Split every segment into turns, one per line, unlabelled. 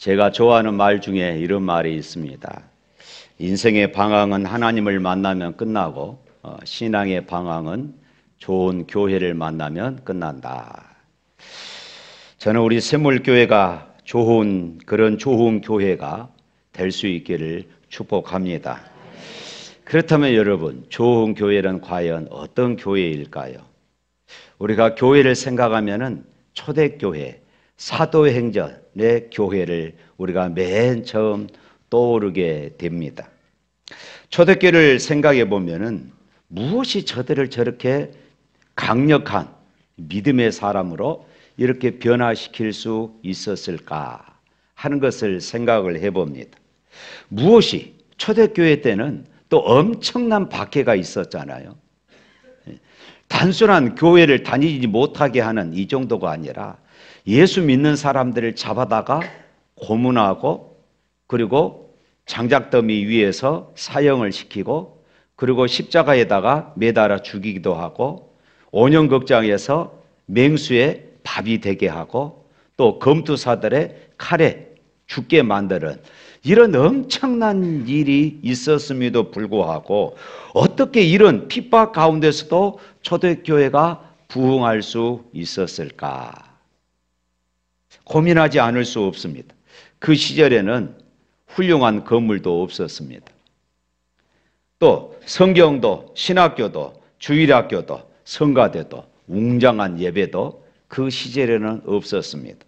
제가 좋아하는 말 중에 이런 말이 있습니다. 인생의 방황은 하나님을 만나면 끝나고 신앙의 방황은 좋은 교회를 만나면 끝난다. 저는 우리 샘물교회가 그런 좋은 교회가 될 수 있기를 축복합니다. 그렇다면 여러분, 좋은 교회는 과연 어떤 교회일까요? 우리가 교회를 생각하면은 초대교회, 사도행전의 교회를 우리가 맨 처음 떠오르게 됩니다. 초대교회를 생각해 보면은 무엇이 저들을 저렇게 강력한 믿음의 사람으로 이렇게 변화시킬 수 있었을까 하는 것을 생각을 해봅니다. 무엇이 초대교회 때는 또 엄청난 박해가 있었잖아요. 단순한 교회를 다니지 못하게 하는 이 정도가 아니라 예수 믿는 사람들을 잡아다가 고문하고 그리고 장작더미 위에서 사형을 시키고 그리고 십자가에다가 매달아 죽이기도 하고 온영극장에서 맹수의 밥이 되게 하고 또 검투사들의 칼에 죽게 만드는 이런 엄청난 일이 있었음에도 불구하고 어떻게 이런 핍박 가운데서도 초대교회가 부흥할 수 있었을까? 고민하지 않을 수 없습니다. 그 시절에는 훌륭한 건물도 없었습니다. 또 성경도 신학교도 주일학교도 성가대도 웅장한 예배도 그 시절에는 없었습니다.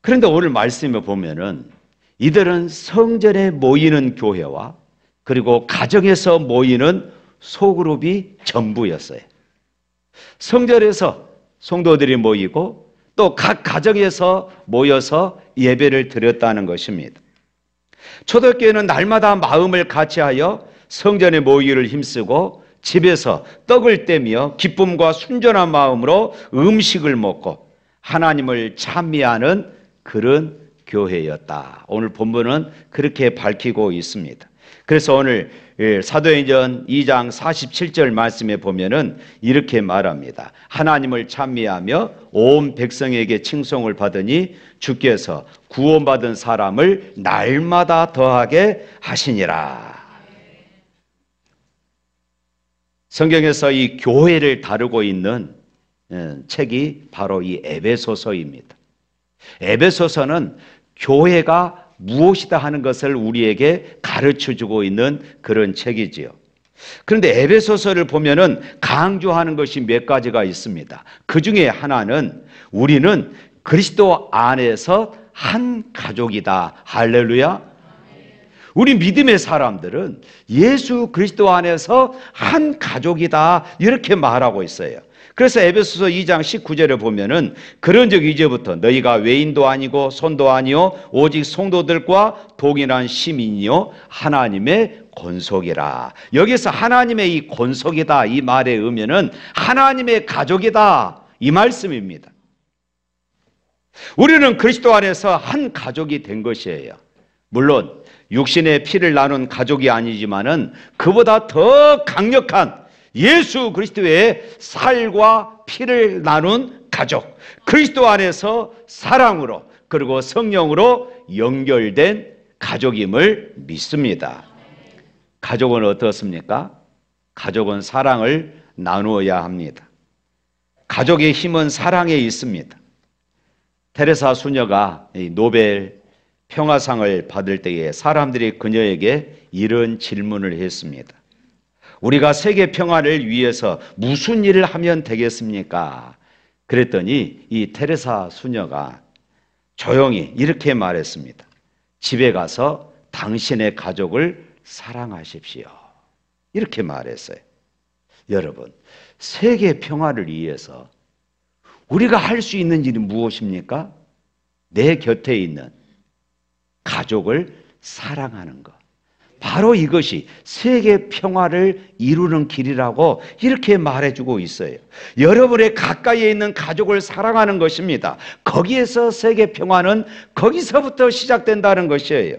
그런데 오늘 말씀에 보면은 이들은 성전에 모이는 교회와 그리고 가정에서 모이는 소그룹이 전부였어요. 성전에서 성도들이 모이고 또 각 가정에서 모여서 예배를 드렸다는 것입니다. 초대교회는 날마다 마음을 같이하여 성전에 모이기를 힘쓰고 집에서 떡을 떼며 기쁨과 순전한 마음으로 음식을 먹고 하나님을 찬미하는 그런 교회였다. 오늘 본문은 그렇게 밝히고 있습니다. 그래서 오늘 사도행전 2장 47절 말씀에 보면은 이렇게 말합니다. 하나님을 찬미하며 온 백성에게 칭송을 받으니 주께서 구원받은 사람을 날마다 더하게 하시니라. 성경에서 이 교회를 다루고 있는 책이 바로 이 에베소서입니다. 에베소서는 교회가 무엇이다 하는 것을 우리에게 가르쳐주고 있는 그런 책이지요. 그런데 에베소서를 보면은 강조하는 것이 몇 가지가 있습니다. 그 중에 하나는 우리는 그리스도 안에서 한 가족이다. 할렐루야. 우리 믿음의 사람들은 예수 그리스도 안에서 한 가족이다. 이렇게 말하고 있어요. 그래서 에베소서 2장 19절에 보면은 그런즉 이제부터 너희가 외인도 아니고 손도 아니요 오직 성도들과 동일한 시민이요 하나님의 권속이라. 여기서 하나님의 이 권속이다 이 말의 의미는 하나님의 가족이다 이 말씀입니다. 우리는 그리스도 안에서 한 가족이 된 것이에요. 물론 육신의 피를 나눈 가족이 아니지만은 그보다 더 강력한 예수 그리스도의 살과 피를 나눈 가족, 그리스도 안에서 사랑으로 그리고 성령으로 연결된 가족임을 믿습니다. 가족은 어떻습니까? 가족은 사랑을 나누어야 합니다. 가족의 힘은 사랑에 있습니다. 테레사 수녀가 노벨 평화상을 받을 때에 사람들이 그녀에게 이런 질문을 했습니다. 우리가 세계 평화를 위해서 무슨 일을 하면 되겠습니까? 그랬더니 이 테레사 수녀가 조용히 이렇게 말했습니다. 집에 가서 당신의 가족을 사랑하십시오. 이렇게 말했어요. 여러분, 세계 평화를 위해서 우리가 할 수 있는 일이 무엇입니까? 내 곁에 있는 가족을 사랑하는 것. 바로 이것이 세계 평화를 이루는 길이라고 이렇게 말해주고 있어요. 여러분의 가까이에 있는 가족을 사랑하는 것입니다. 거기에서 세계 평화는 거기서부터 시작된다는 것이에요.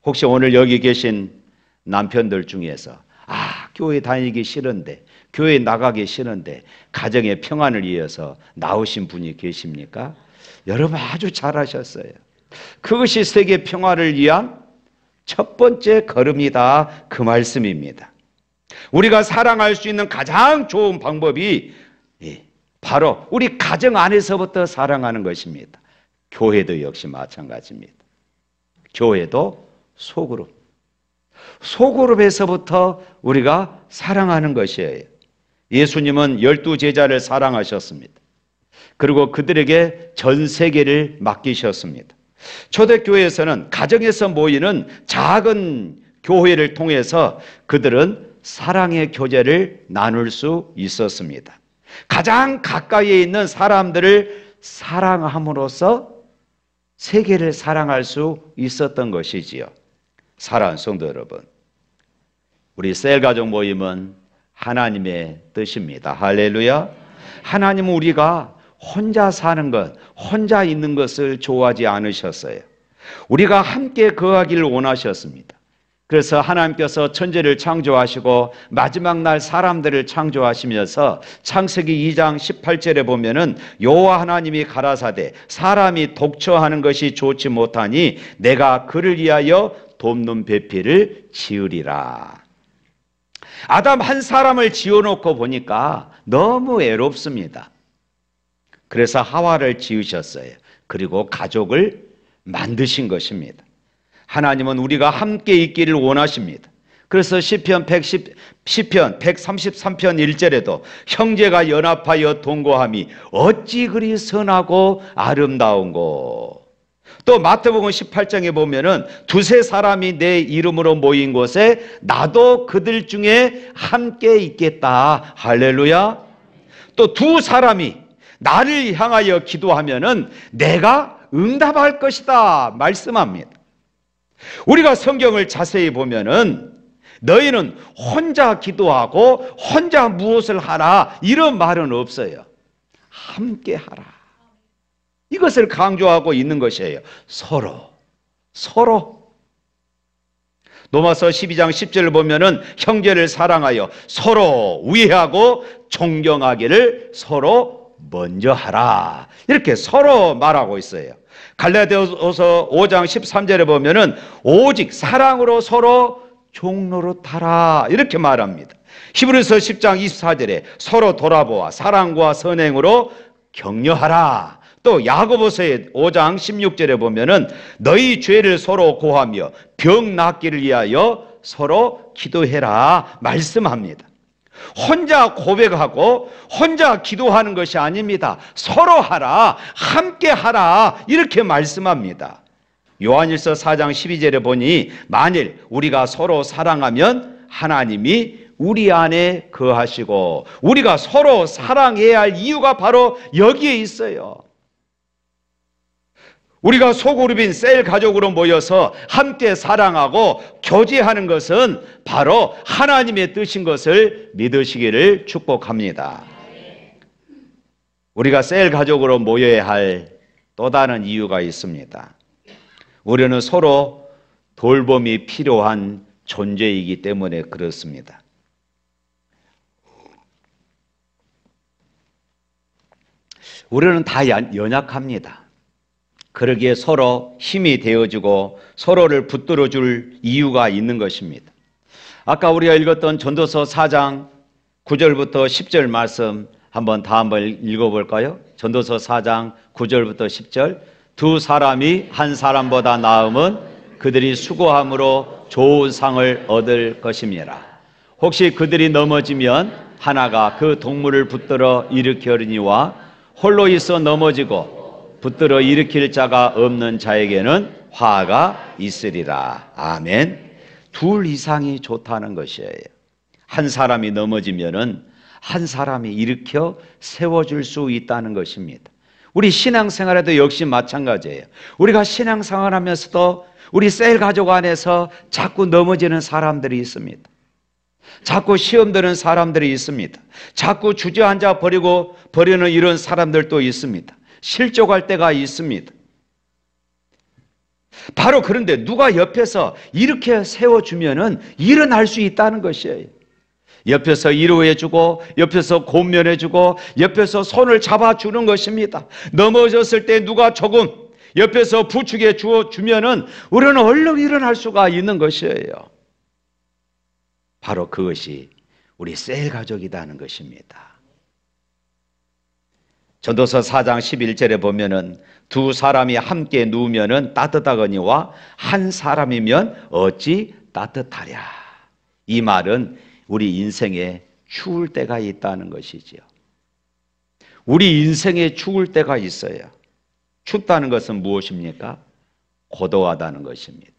혹시 오늘 여기 계신 남편들 중에서 교회 다니기 싫은데, 교회 나가기 싫은데 가정의 평안을 위해서 나오신 분이 계십니까? 여러분 아주 잘하셨어요. 그것이 세계 평화를 위한 첫 번째 걸음이다, 그 말씀입니다. 우리가 사랑할 수 있는 가장 좋은 방법이 바로 우리 가정 안에서부터 사랑하는 것입니다. 교회도 역시 마찬가지입니다. 교회도 소그룹에서부터 우리가 사랑하는 것이에요. 예수님은 12제자를 사랑하셨습니다. 그리고 그들에게 전 세계를 맡기셨습니다. 초대교회에서는 가정에서 모이는 작은 교회를 통해서 그들은 사랑의 교제를 나눌 수 있었습니다. 가장 가까이에 있는 사람들을 사랑함으로써 세계를 사랑할 수 있었던 것이지요. 사랑하는 성도 여러분, 우리 셀가족 모임은 하나님의 뜻입니다. 할렐루야. 하나님은 우리가 혼자 사는 것, 혼자 있는 것을 좋아하지 않으셨어요. 우리가 함께 거하기를 원하셨습니다. 그래서 하나님께서 천지를 창조하시고 마지막 날 사람들을 창조하시면서 창세기 2장 18절에 보면은 여호와 하나님이 가라사대 사람이 독처하는 것이 좋지 못하니 내가 그를 위하여 돕는 배필을 지으리라. 아담 한 사람을 지어놓고 보니까 너무 외롭습니다. 그래서 하와를 지으셨어요. 그리고 가족을 만드신 것입니다. 하나님은 우리가 함께 있기를 원하십니다. 그래서 시편 133편 1절에도 형제가 연합하여 동거함이 어찌 그리 선하고 아름다운고. 또 마태복음 18장에 보면은 두세 사람이 내 이름으로 모인 곳에 나도 그들 중에 함께 있겠다. 할렐루야. 또 두 사람이 나를 향하여 기도하면은 내가 응답할 것이다 말씀합니다. 우리가 성경을 자세히 보면은 너희는 혼자 기도하고 혼자 무엇을 하라 이런 말은 없어요. 함께 하라. 이것을 강조하고 있는 것이에요. 서로. 로마서 12장 10절을 보면은 형제를 사랑하여 서로 위하고 존경하기를 서로 먼저 하라. 이렇게 서로 말하고 있어요. 갈라디아서 5장 13절에 보면은 오직 사랑으로 서로 종노릇하라 이렇게 말합니다. 히브리서 10장 24절에 서로 돌아보아 사랑과 선행으로 격려하라. 또 야고보서 5장 16절에 보면은 너희 죄를 서로 고하며 병 낫기를 위하여 서로 기도해라 말씀합니다. 혼자 고백하고 혼자 기도하는 것이 아닙니다. 서로 하라, 함께 하라 이렇게 말씀합니다. 요한일서 4장 12절에 보니 만일 우리가 서로 사랑하면 하나님이 우리 안에 거하시고 우리가 서로 사랑해야 할 이유가 바로 여기에 있어요. 우리가 소그룹인 셀 가족으로 모여서 함께 사랑하고 교제하는 것은 바로 하나님의 뜻인 것을 믿으시기를 축복합니다. 우리가 셀 가족으로 모여야 할 또 다른 이유가 있습니다. 우리는 서로 돌봄이 필요한 존재이기 때문에 그렇습니다. 우리는 다 연약합니다. 그러기에 서로 힘이 되어주고 서로를 붙들어줄 이유가 있는 것입니다. 아까 우리가 읽었던 전도서 4장 9절부터 10절 말씀 한번 읽어볼까요? 전도서 4장 9절부터 10절. 두 사람이 한 사람보다 나음은 그들이 수고함으로 좋은 상을 얻을 것임이라. 혹시 그들이 넘어지면 하나가 그 동물을 붙들어 일으키려니와 홀로 있어 넘어지고 붙들어 일으킬 자가 없는 자에게는 화가 있으리라. 아멘. 둘 이상이 좋다는 것이에요. 한 사람이 넘어지면은 한 사람이 일으켜 세워줄 수 있다는 것입니다. 우리 신앙생활에도 역시 마찬가지예요. 우리가 신앙생활하면서도 우리 셀 가족 안에서 자꾸 넘어지는 사람들이 있습니다. 자꾸 시험 드는 사람들이 있습니다. 자꾸 주저앉아 버리는 이런 사람들도 있습니다. 실족할 때가 있습니다. 바로 그런데 누가 옆에서 이렇게 세워주면은 일어날 수 있다는 것이에요. 옆에서 위로해주고, 옆에서 권면해주고, 옆에서 손을 잡아주는 것입니다. 넘어졌을 때 누가 조금 옆에서 부축해 주면은 우리는 얼른 일어날 수가 있는 것이에요. 바로 그것이 우리 셀 가족이라는 것입니다. 전도서 4장 11절에 보면은 두 사람이 함께 누우면은 따뜻하거니와 한 사람이면 어찌 따뜻하랴. 이 말은 우리 인생에 추울 때가 있다는 것이지요. 우리 인생에 추울 때가 있어요. 춥다는 것은 무엇입니까? 고독하다는 것입니다.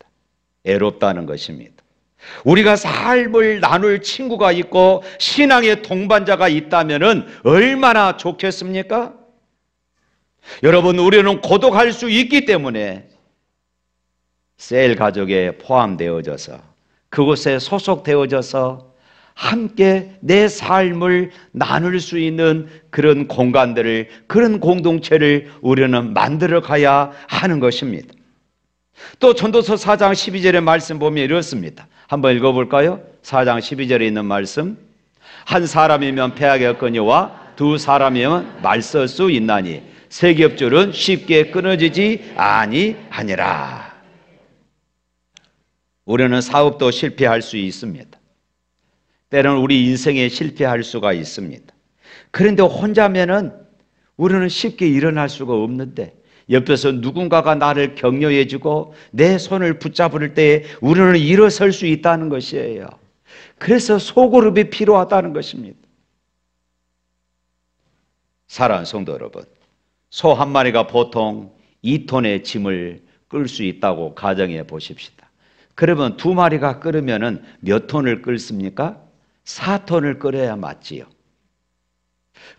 애롭다는 것입니다. 우리가 삶을 나눌 친구가 있고 신앙의 동반자가 있다면 얼마나 좋겠습니까? 여러분, 우리는 고독할 수 있기 때문에 셀 가족에 포함되어져서 그곳에 소속되어져서 함께 내 삶을 나눌 수 있는 그런 공간들을, 그런 공동체를 우리는 만들어 가야 하는 것입니다. 또 전도서 4장 12절의 말씀 보면 이렇습니다. 한번 읽어볼까요? 4장 12절에 있는 말씀. 한 사람이면 패하겠거니와 두 사람이면 말쓸 수 있나니 세 겹줄은 쉽게 끊어지지 아니하니라. 우리는 사업도 실패할 수 있습니다. 때로는 우리 인생에 실패할 수가 있습니다. 그런데 혼자면은 우리는 쉽게 일어날 수가 없는데 옆에서 누군가가 나를 격려해주고 내 손을 붙잡을 때 우리는 일어설 수 있다는 것이에요. 그래서 소그룹이 필요하다는 것입니다. 사랑하는 성도 여러분, 소 한 마리가 보통 2톤의 짐을 끌 수 있다고 가정해 보십시다. 그러면 두 마리가 끌으면 몇 톤을 끌습니까? 4톤을 끌어야 맞지요.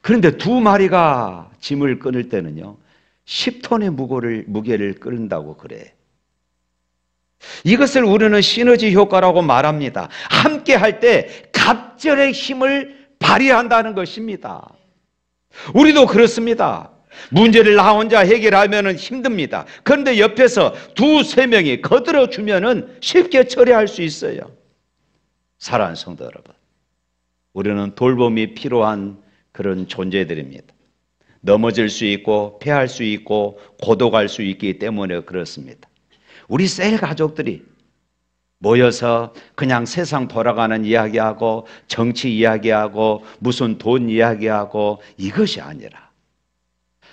그런데 두 마리가 짐을 끊을 때는요 10톤의 무게를 끌는다고 그래. 이것을 우리는 시너지 효과라고 말합니다. 함께 할 때 갑절의 힘을 발휘한다는 것입니다. 우리도 그렇습니다. 문제를 나 혼자 해결하면 힘듭니다. 그런데 옆에서 두세 명이 거들어 주면 쉽게 처리할 수 있어요. 사랑하는 성도 여러분, 우리는 돌봄이 필요한 그런 존재들입니다. 넘어질 수 있고 패할 수 있고 고독할 수 있기 때문에 그렇습니다. 우리 셀 가족들이 모여서 그냥 세상 돌아가는 이야기하고 정치 이야기하고 무슨 돈 이야기하고 이것이 아니라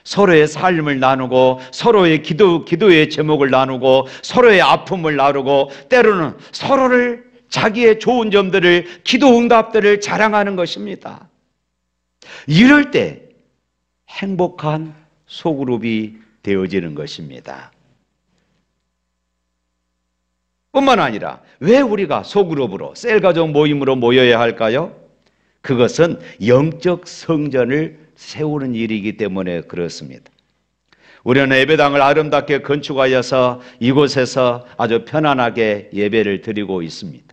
서로의 삶을 나누고 서로의 기도의 제목을 나누고 서로의 아픔을 나누고 때로는 서로를 자기의 좋은 점들을, 기도 응답들을 자랑하는 것입니다. 이럴 때 행복한 소그룹이 되어지는 것입니다. 뿐만 아니라 왜 우리가 소그룹으로 셀가족 모임으로 모여야 할까요? 그것은 영적 성전을 세우는 일이기 때문에 그렇습니다. 우리는 예배당을 아름답게 건축하여서 이곳에서 아주 편안하게 예배를 드리고 있습니다.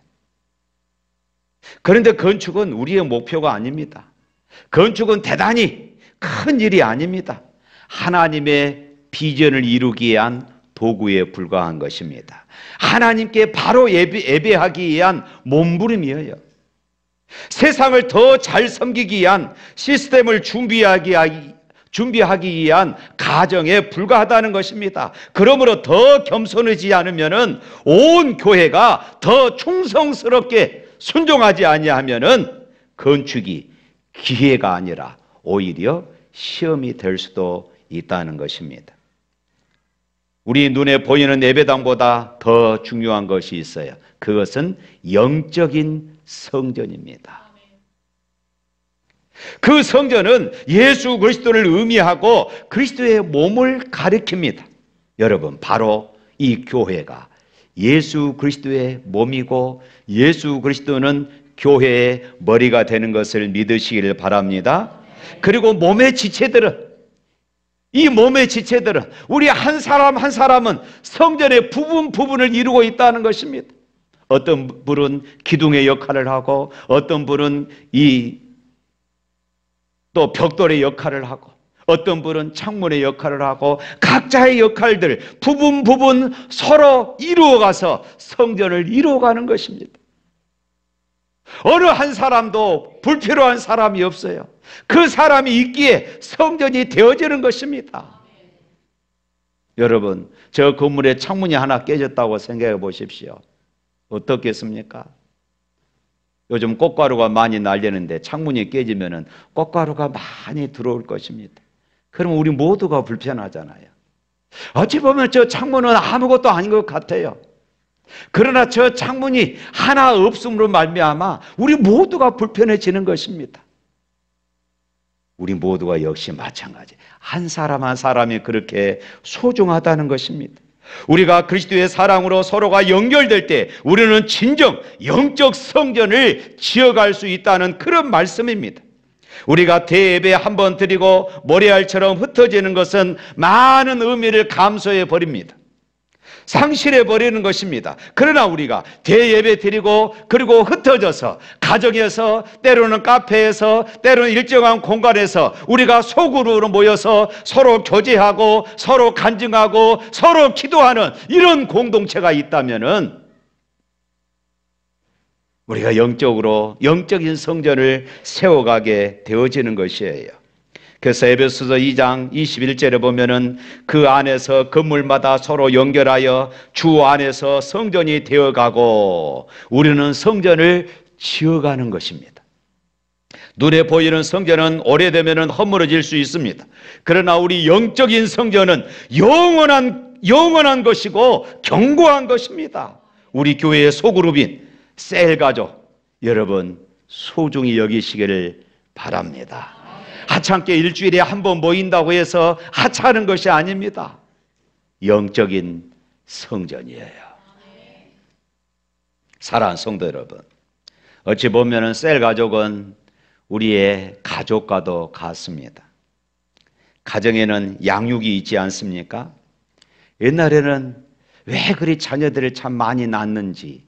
그런데 건축은 우리의 목표가 아닙니다. 건축은 대단히 큰 일이 아닙니다. 하나님의 비전을 이루기 위한 도구에 불과한 것입니다. 하나님께 바로 예배하기 위한 몸부림이에요. 세상을 더 잘 섬기기 위한 시스템을 준비하기 위한 가정에 불과하다는 것입니다. 그러므로 더 겸손하지 않으면 온 교회가 더 충성스럽게 순종하지 아니하면 건축이 기회가 아니라 오히려 시험이 될 수도 있다는 것입니다. 우리 눈에 보이는 예배당보다 더 중요한 것이 있어요. 그것은 영적인 성전입니다. 그 성전은 예수 그리스도를 의미하고 그리스도의 몸을 가리킵니다. 여러분, 바로 이 교회가 예수 그리스도의 몸이고 예수 그리스도는 교회의 머리가 되는 것을 믿으시기를 바랍니다. 그리고 이 몸의 지체들은 우리 한 사람 한 사람은 성전의 부분을 이루고 있다는 것입니다. 어떤 분은 기둥의 역할을 하고 어떤 분은 또 벽돌의 역할을 하고 어떤 분은 창문의 역할을 하고 각자의 역할들 부분 서로 이루어가서 성전을 이루어가는 것입니다. 어느 한 사람도 불필요한 사람이 없어요. 그 사람이 있기에 성전이 되어지는 것입니다. 여러분, 저 건물에 창문이 하나 깨졌다고 생각해 보십시오. 어떻겠습니까? 요즘 꽃가루가 많이 날리는데 창문이 깨지면 꽃가루가 많이 들어올 것입니다. 그럼 우리 모두가 불편하잖아요. 어찌 보면 저 창문은 아무것도 아닌 것 같아요. 그러나 저 창문이 하나 없음으로 말미암아 우리 모두가 불편해지는 것입니다. 우리 모두가 역시 마찬가지. 한 사람 한 사람이 그렇게 소중하다는 것입니다. 우리가 그리스도의 사랑으로 서로가 연결될 때 우리는 진정 영적 성전을 지어갈 수 있다는 그런 말씀입니다. 우리가 대예배 한번 드리고 모래알처럼 흩어지는 것은 많은 의미를 감소해 버립니다. 상실해 버리는 것입니다. 그러나 우리가 대예배 드리고 그리고 흩어져서 가정에서 때로는 카페에서 때로는 일정한 공간에서 우리가 소그룹으로 모여서 서로 교제하고 서로 간증하고 서로 기도하는 이런 공동체가 있다면은 우리가 영적인 성전을 세워가게 되어지는 것이에요. 그래서 에베소서 2장 21절에 보면은 그 안에서 건물마다 서로 연결하여 주 안에서 성전이 되어가고 우리는 성전을 지어가는 것입니다. 눈에 보이는 성전은 오래되면은 허물어질 수 있습니다. 그러나 우리 영적인 성전은 영원한 것이고 견고한 것입니다. 우리 교회의 소그룹인 셀 가족 여러분 소중히 여기시기를 바랍니다. 하찮게 일주일에 한 번 모인다고 해서 하찮은 것이 아닙니다. 영적인 성전이에요. 사랑하는 성도 여러분, 어찌 보면 셀 가족은 우리의 가족과도 같습니다. 가정에는 양육이 있지 않습니까? 옛날에는 왜 그리 자녀들을 참 많이 낳는지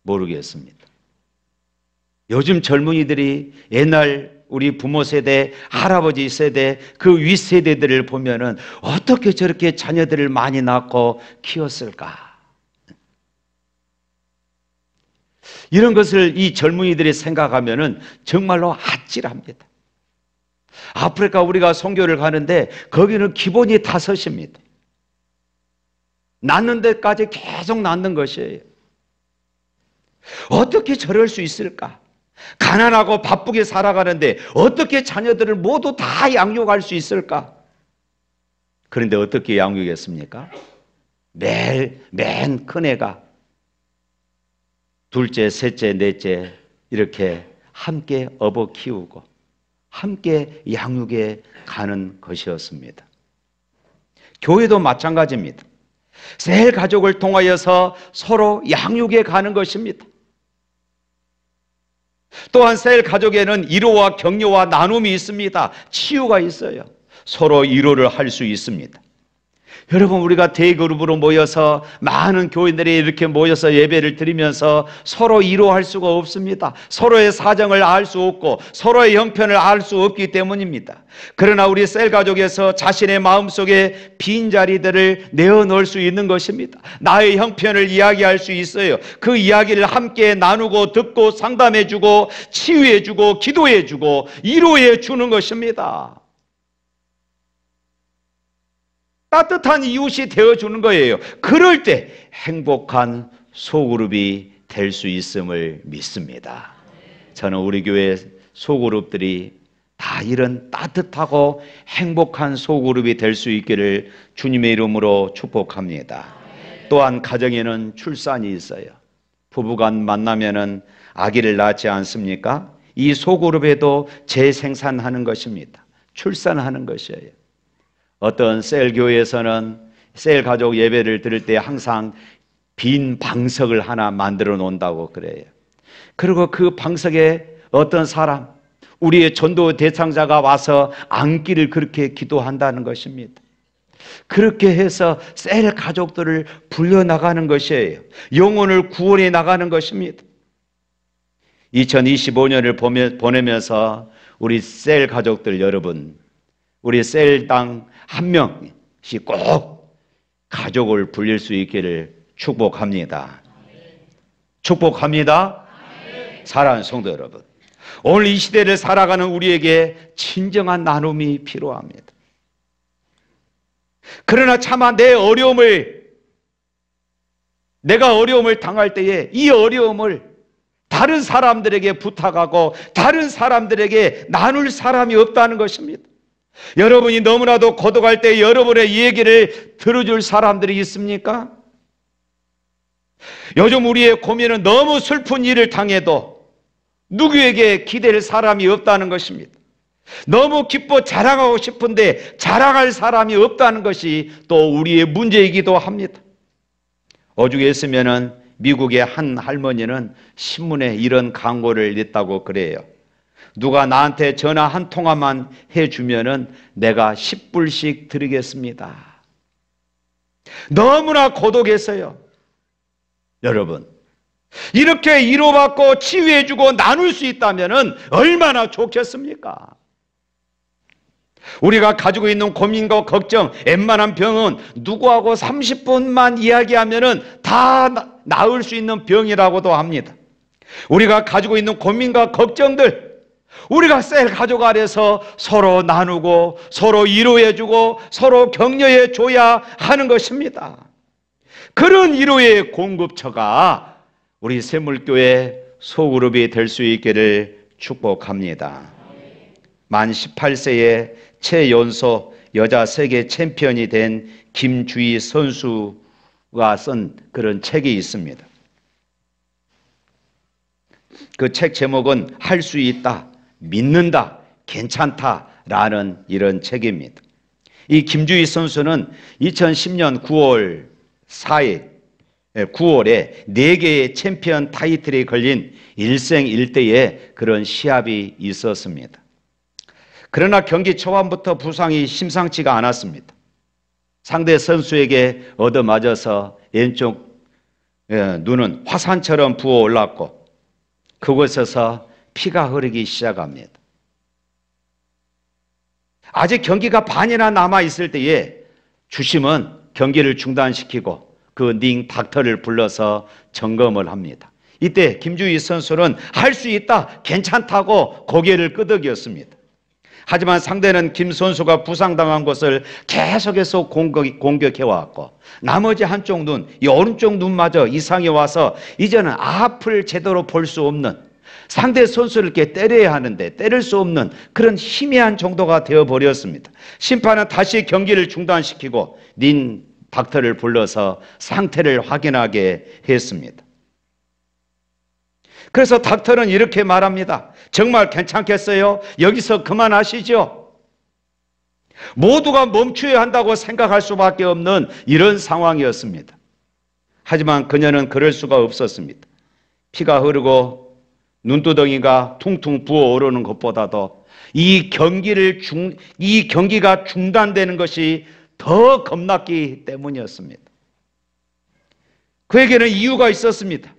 모르겠습니다. 요즘 젊은이들이 옛날 우리 부모 세대, 할아버지 세대, 그 윗세대들을 보면은 어떻게 저렇게 자녀들을 많이 낳고 키웠을까? 이런 것을 이 젊은이들이 생각하면은 정말로 아찔합니다. 아프리카 우리가 선교를 가는데 거기는 기본이 5입니다. 낳는 데까지 계속 낳는 것이에요. 어떻게 저럴 수 있을까? 가난하고 바쁘게 살아가는데 어떻게 자녀들을 모두 다 양육할 수 있을까? 그런데 어떻게 양육했습니까? 맨 큰 애가 둘째, 셋째, 넷째 이렇게 함께 업어 키우고 함께 양육해 가는 것이었습니다. 교회도 마찬가지입니다. 셀 가족을 통하여서 서로 양육해 가는 것입니다. 또한 셀 가족에는 위로와 격려와 나눔이 있습니다. 치유가 있어요. 서로 위로를 할 수 있습니다. 여러분 우리가 대그룹으로 모여서 많은 교인들이 이렇게 모여서 예배를 드리면서 서로 위로할 수가 없습니다. 서로의 사정을 알 수 없고 서로의 형편을 알 수 없기 때문입니다. 그러나 우리 셀 가족에서 자신의 마음속에 빈자리들을 내어놓을 수 있는 것입니다. 나의 형편을 이야기할 수 있어요. 그 이야기를 함께 나누고 듣고 상담해주고 치유해주고 기도해주고 위로해 주는 것입니다. 따뜻한 이웃이 되어주는 거예요. 그럴 때 행복한 소그룹이 될 수 있음을 믿습니다. 저는 우리 교회 소그룹들이 다 이런 따뜻하고 행복한 소그룹이 될 수 있기를 주님의 이름으로 축복합니다. 또한 가정에는 출산이 있어요. 부부간 만나면은 아기를 낳지 않습니까? 이 소그룹에도 재생산하는 것입니다. 출산하는 것이에요. 어떤 셀 교회에서는 셀 가족 예배를 드릴 때 항상 빈 방석을 하나 만들어 놓는다고 그래요. 그리고 그 방석에 어떤 사람, 우리의 전도 대상자가 와서 앉기를 그렇게 기도한다는 것입니다. 그렇게 해서 셀 가족들을 불려나가는 것이에요. 영혼을 구원해 나가는 것입니다. 2025년을 보내면서 우리 셀 가족들 여러분, 우리 셀당 한 명씩 꼭 가족을 불릴 수 있기를 축복합니다. 축복합니다. 사랑하는 성도 여러분, 오늘 이 시대를 살아가는 우리에게 진정한 나눔이 필요합니다. 그러나 차마 내가 어려움을 당할 때에 이 어려움을 다른 사람들에게 부탁하고 다른 사람들에게 나눌 사람이 없다는 것입니다. 여러분이 너무나도 고독할 때 여러분의 얘기를 들어줄 사람들이 있습니까? 요즘 우리의 고민은 너무 슬픈 일을 당해도 누구에게 기댈 사람이 없다는 것입니다. 너무 기뻐 자랑하고 싶은데 자랑할 사람이 없다는 것이 또 우리의 문제이기도 합니다. 오죽 했으면은 미국의 한 할머니는 신문에 이런 광고를 냈다고 그래요. 누가 나한테 전화 한 통화만 해주면은 내가 10불씩 드리겠습니다. 너무나 고독했어요. 여러분, 이렇게 위로받고 치유해주고 나눌 수 있다면은 얼마나 좋겠습니까? 우리가 가지고 있는 고민과 걱정, 웬만한 병은 누구하고 30분만 이야기하면은 다 나을 수 있는 병이라고도 합니다. 우리가 가지고 있는 고민과 걱정들, 우리가 셀 가족 안에서 서로 나누고 서로 위로해주고 서로 격려해줘야 하는 것입니다. 그런 위로의 공급처가 우리 샘물교회 소그룹이 될 수 있기를 축복합니다. 만 18세의 최연소 여자 세계 챔피언이 된 김주희 선수가 쓴 그런 책이 있습니다. 그 책 제목은 할 수 있다, 믿는다, 괜찮다라는 이런 책입니다. 이 김주희 선수는 2010년 9월 4일 9월에 4개의 챔피언 타이틀이 걸린 일생일대의 그런 시합이 있었습니다. 그러나 경기 초반부터 부상이 심상치가 않았습니다. 상대 선수에게 얻어맞아서 왼쪽 눈은 화산처럼 부어올랐고 그곳에서 피가 흐르기 시작합니다. 아직 경기가 반이나 남아있을 때에 주심은 경기를 중단시키고 그 링 닥터를 불러서 점검을 합니다. 이때 김주희 선수는 할 수 있다, 괜찮다고 고개를 끄덕였습니다. 하지만 상대는 김 선수가 부상당한 것을 계속해서 공격해왔고 나머지 한쪽 눈, 이 오른쪽 눈마저 이상이 와서 이제는 앞을 제대로 볼 수 없는, 상대 선수를 이렇게 때려야 하는데 때릴 수 없는 그런 희미한 정도가 되어버렸습니다. 심판은 다시 경기를 중단시키고 닌 닥터를 불러서 상태를 확인하게 했습니다. 그래서 닥터는 이렇게 말합니다. 정말 괜찮겠어요? 여기서 그만하시죠. 모두가 멈춰야 한다고 생각할 수밖에 없는 이런 상황이었습니다. 하지만 그녀는 그럴 수가 없었습니다. 피가 흐르고 눈두덩이가 퉁퉁 부어오르는 것보다도 이 경기가 중단되는 것이 더 겁났기 때문이었습니다. 그에게는 이유가 있었습니다.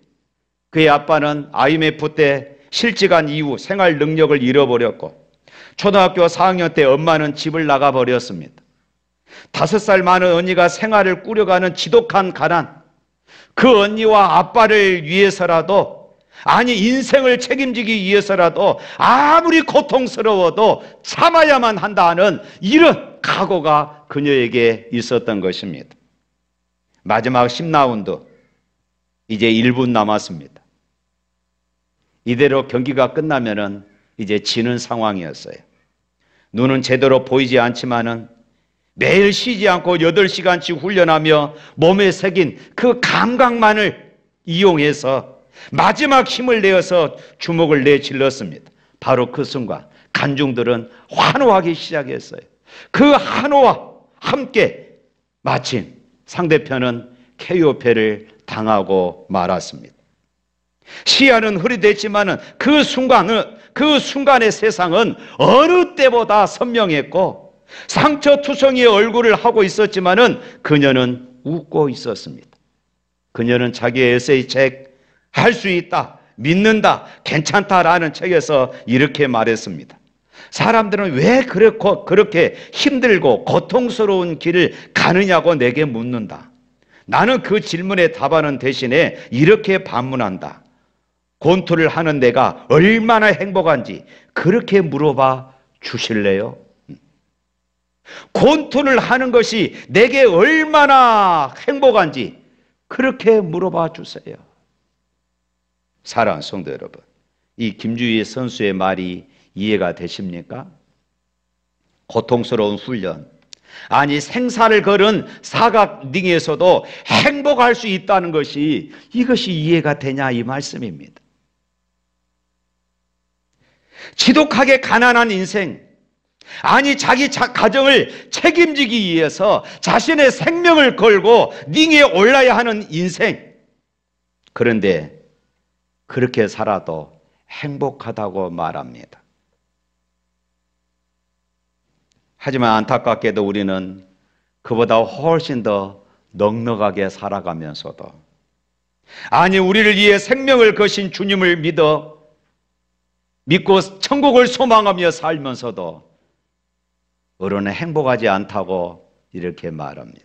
그의 아빠는 IMF 때 실직한 이후 생활 능력을 잃어버렸고 초등학교 4학년 때 엄마는 집을 나가버렸습니다. 5살 많은 언니가 생활을 꾸려가는 지독한 가난, 그 언니와 아빠를 위해서라도, 아니 인생을 책임지기 위해서라도 아무리 고통스러워도 참아야만 한다는 이런 각오가 그녀에게 있었던 것입니다. 마지막 10라운드 이제 1분 남았습니다. 이대로 경기가 끝나면은 이제 지는 상황이었어요. 눈은 제대로 보이지 않지만은 매일 쉬지 않고 8시간씩 훈련하며 몸에 새긴 그 감각만을 이용해서 마지막 힘을 내어서 주먹을 내질렀습니다. 바로 그 순간 관중들은 환호하기 시작했어요. 그 환호와 함께 마침 상대편은 KO패를 당하고 말았습니다. 시야는 흐릿했지만은 그 순간의 세상은 어느 때보다 선명했고 상처투성이의 얼굴을 하고 있었지만은 그녀는 웃고 있었습니다. 그녀는 자기의 에세이 책 할 수 있다, 믿는다, 괜찮다라는 책에서 이렇게 말했습니다. 사람들은 왜 그렇게 힘들고 고통스러운 길을 가느냐고 내게 묻는다. 나는 그 질문에 답하는 대신에 이렇게 반문한다. 권투를 하는 내가 얼마나 행복한지 그렇게 물어봐 주실래요? 권투를 하는 것이 내게 얼마나 행복한지 그렇게 물어봐 주세요. 사랑하는 성도 여러분, 이 김주희 선수의 말이 이해가 되십니까? 고통스러운 훈련, 아니 생사를 걸은 사각링에서도 행복할 수 있다는 것이, 이것이 이해가 되냐 이 말씀입니다. 지독하게 가난한 인생, 아니 자기 가정을 책임지기 위해서 자신의 생명을 걸고 링에 올라야 하는 인생, 그런데 그렇게 살아도 행복하다고 말합니다. 하지만 안타깝게도 우리는 그보다 훨씬 더 넉넉하게 살아가면서도, 아니 우리를 위해 생명을 거신 주님을 믿고 천국을 소망하며 살면서도 어른은 행복하지 않다고 이렇게 말합니다.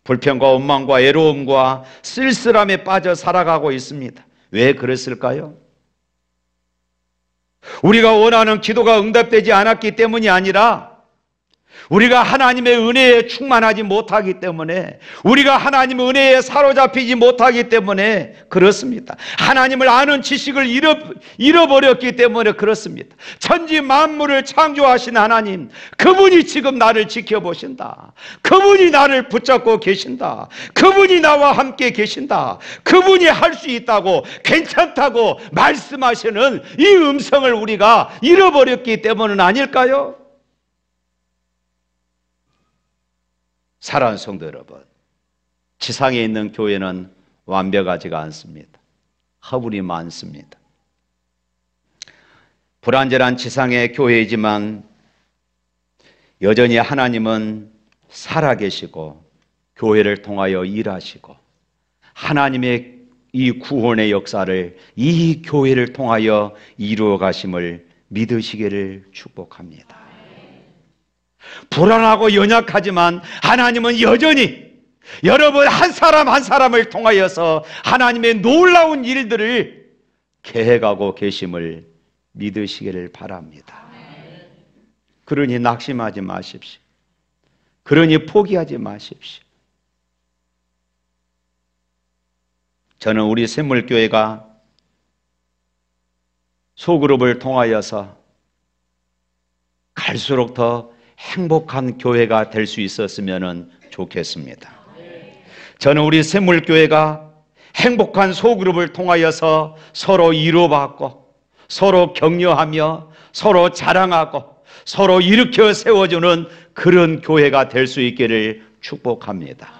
불평과 원망과 외로움과 쓸쓸함에 빠져 살아가고 있습니다. 왜 그랬을까요? 우리가 원하는 기도가 응답되지 않았기 때문이 아니라 우리가 하나님의 은혜에 충만하지 못하기 때문에, 우리가 하나님의 은혜에 사로잡히지 못하기 때문에 그렇습니다. 하나님을 아는 지식을 잃어버렸기 때문에 그렇습니다. 천지 만물을 창조하신 하나님, 그분이 지금 나를 지켜보신다. 그분이 나를 붙잡고 계신다. 그분이 나와 함께 계신다. 그분이 할 수 있다고, 괜찮다고 말씀하시는 이 음성을 우리가 잃어버렸기 때문은 아닐까요? 사랑하는 성도 여러분, 지상에 있는 교회는 완벽하지가 않습니다. 허물이 많습니다. 불완전한 지상의 교회이지만 여전히 하나님은 살아계시고 교회를 통하여 일하시고, 하나님의 이 구원의 역사를 이 교회를 통하여 이루어 가심을 믿으시기를 축복합니다. 불안하고 연약하지만 하나님은 여전히 여러분 한 사람 한 사람을 통하여서 하나님의 놀라운 일들을 계획하고 계심을 믿으시기를 바랍니다. 그러니 낙심하지 마십시오. 그러니 포기하지 마십시오. 저는 우리 샘물교회가 소그룹을 통하여서 갈수록 더 행복한 교회가 될 수 있었으면 좋겠습니다. 저는 우리 샘물교회가 행복한 소그룹을 통하여서 서로 위로받고, 서로 격려하며, 서로 자랑하고, 서로 일으켜 세워주는 그런 교회가 될 수 있기를 축복합니다.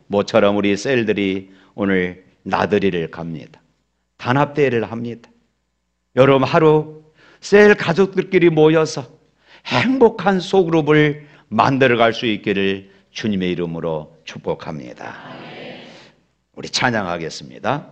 모처럼 우리 셀들이 오늘 나들이를 갑니다. 단합대회를 합니다. 여러분, 하루 셀 가족들끼리 모여서 행복한 소그룹을 만들어갈 수 있기를 주님의 이름으로 축복합니다. 우리 찬양하겠습니다.